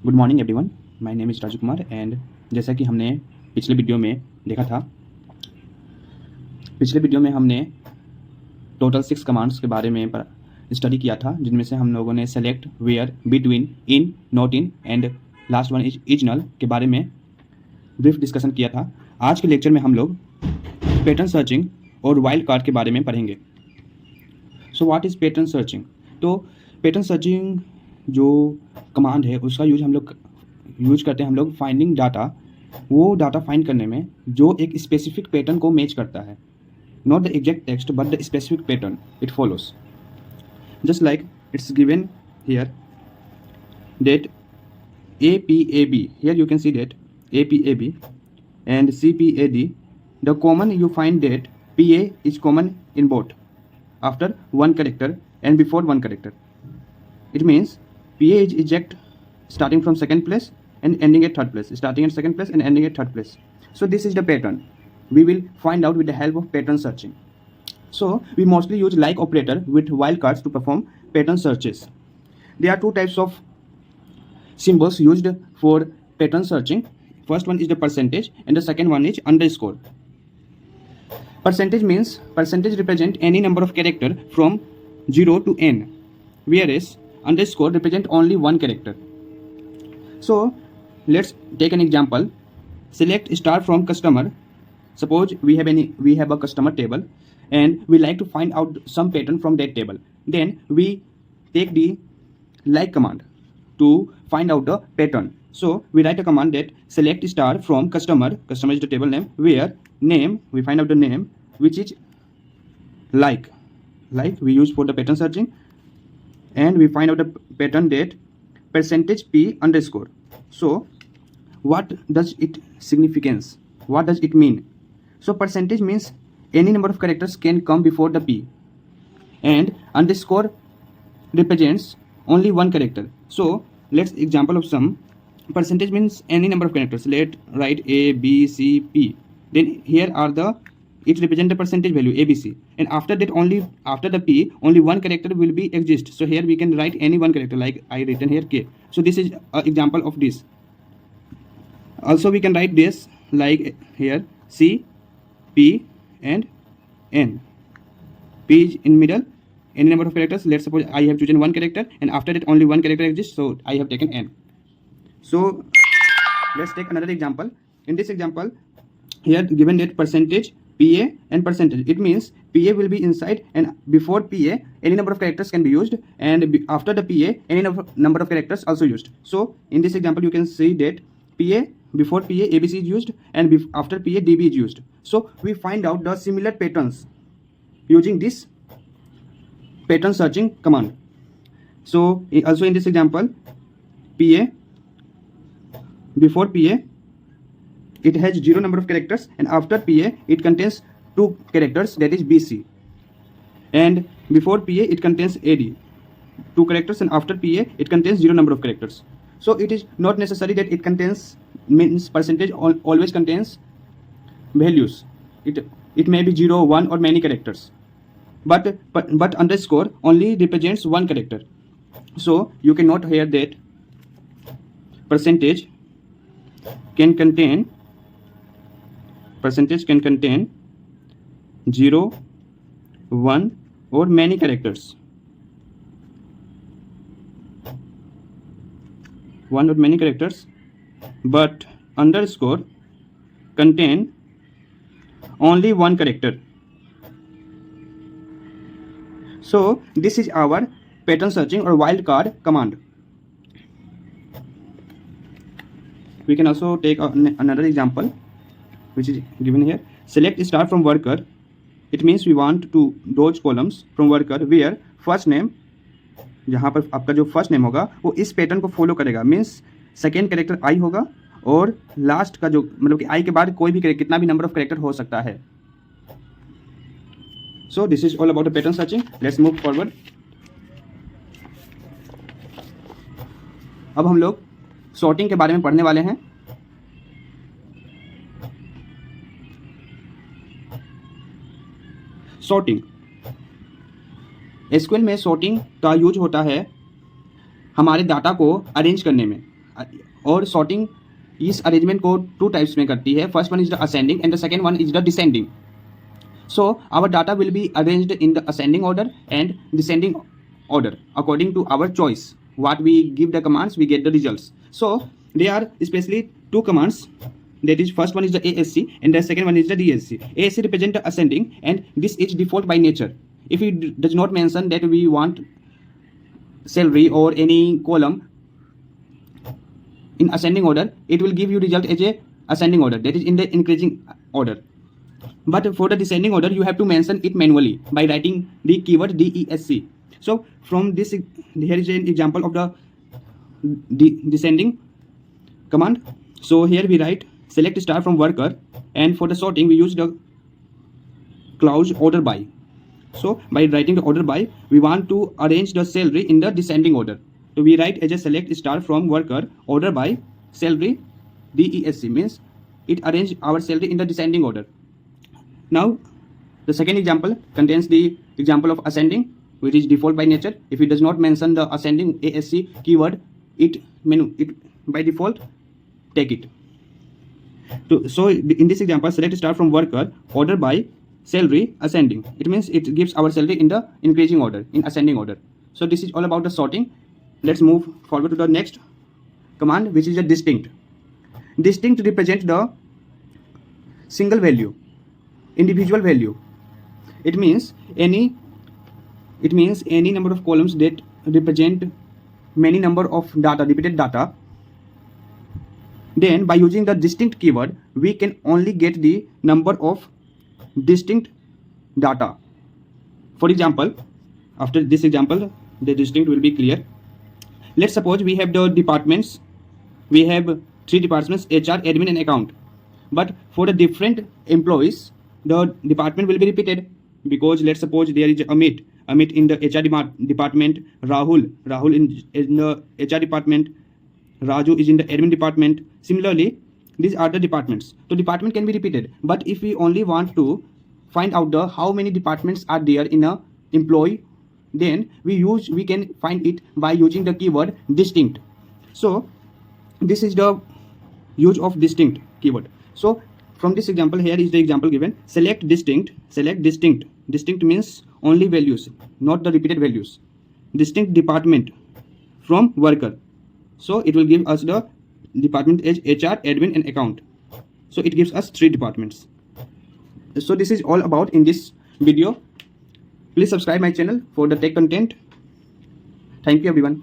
Good morning everyone, my name is Raju Kumar and जैसा कि हमने पिछले वीडियो में देखा था, पिछले वीडियो में हमने टोटल 6 कमांड्स के बारे में स्टडी किया था, जिनमें से हम लोगों ने select, where, between, in, not in and last one is null के बारे में ब्रीफ डिस्कशन किया था। आज के लेक्चर में हम लोग पैटर्न सर्चिंग और वाइल्ड कार्ड के बारे में पढ़ेंगे। So what is pattern searching? तो पैटर्न सर्चिंग जो कमांड है उसका यूज करते हैं हम लोग फाइंडिंग डाटा, वो डाटा फाइंड करने में जो एक स्पेसिफिक पैटर्न को मैच करता है, not the exact text but the specific pattern it follows. Just like it's given here that APAB, here you can see that APAB and CPAD, the common you find that PA is common in both after one character and before one character. It means PA is eject starting from second place and ending at third place, starting at second place and ending at third place. So this is the pattern we will find out with the help of pattern searching. So we mostly use like operator with wildcards to perform pattern searches. There are two types of symbols used for pattern searching. First one is the percentage and the second one is underscore. Percentage means percentage represent any number of character from 0 to n, whereas underscore represent only one character. So let's take an example. Select star from customer. Suppose we have a customer table and we like to find out some pattern from that table. Then we take the like command to find out the pattern. So we write a command that select star from customer is the table name, where name, we find out the name which is like we use for the pattern searching, and we find out the pattern that percentage p underscore. So what does it significance? What does it mean? So percentage means any number of characters can come before the p, and underscore represents only one character. So let's example of some. Percentage means any number of characters. Let write A, B, C, P. Then here are it represent the percentage value ABC, and after that after the P only one character will be exist. So here we can write any one character, like I written here K. So this is an example of this. Also we can write this like here C, P and N. P is in middle, any number of characters. Let's suppose I have chosen one character and after that only one character exists, so I have taken N. So let's take another example. In this example, here given that percentage, PA and percentage, it means PA will be inside, and before PA any number of characters can be used, and after the PA any number of characters also used. So in this example you can see that PA, before PA ABC is used, and after PA DB is used. So we find out the similar patterns using this pattern searching command. So also in this example, PA, before PA it has 0 number of characters, and after PA it contains 2 characters, that is BC, and before PA it contains AD, 2 characters, and after PA it contains 0 number of characters. So it is not necessary that it contains, means percentage always contains values. It may be 0, 1 or many characters, but underscore only represents one character. So you can note here that percentage can contain 0, 1 or many characters. But underscore contain only one character. So this is our pattern searching or wildcard command. We can also take another example which is given here. Select star from worker. It means we want to dodge columns from worker where first name, जहाँ पर आपका जो first name होगा वो इस pattern को follow करेगा, means second character I होगा और लास्ट का जो मतलब कि आई के बाद कोई भी कितना भी नंबर ऑफ कैरेक्टर हो सकता है. So this is all about the pattern searching. Let's move forward. अब हम लोग सॉर्टिंग के बारे में पढ़ने वाले हैं. सॉर्टिंग, एसक्यूएल में सॉर्टिंग का यूज होता है हमारे डाटा को अरेंज करने में. और सॉर्टिंग इस अरेंजमेंट को 2 टाइप्स में करती है. First one is the ascending and the second one is the descending. So our data will be arranged in the ascending order and descending order according to our choice. What we give the commands, we get the results. So there are especially 2 commands. That is, first one is the ASC and the second one is the DSC. ASC represent the ascending and this is default by nature. If it does not mention that we want salary or any column in ascending order, it will give you result as a ascending order, that is in the increasing order. But for the descending order, you have to mention it manually by writing the keyword DESC. So from this, here is an example of the descending command. So here we write select star from worker, and for the sorting we use the clause order by. So by writing the order by, we want to arrange the salary in the descending order. So we write as a select star from worker order by salary DESC, means it arrange our salary in the descending order. Now the second example contains the example of ascending, which is default by nature. If it does not mention the ascending ASC keyword, it by default take it. So in this example, select star from worker order by salary ascending. It means it gives our salary in the increasing order, in ascending order. So this is all about the sorting. Let's move forward to the next command, which is a distinct. Distinct represent the single value, individual value. It means any number of columns that represent many number of data, repeated data. Then by using the distinct keyword, we can only get the number of distinct data. For example, after this example, the distinct will be clear. Let's suppose we have the departments. We have 3 departments: HR, admin and account. But for the different employees, the department will be repeated, because let's suppose there is Amit in the HR department, Rahul in the HR department, Raju is in the admin department. Similarly, these are the departments. So department can be repeated, but if we only want to find out the how many departments are there in a employee, then we can find it by using the keyword distinct. So this is the use of distinct keyword. So from this example, here is the example given: select distinct. Distinct means only values, not the repeated values. Distinct department from worker. So it will give us the department as HR, admin and account. So it gives us 3 departments. So this is all about in this video. Please subscribe my channel for the tech content. Thank you everyone.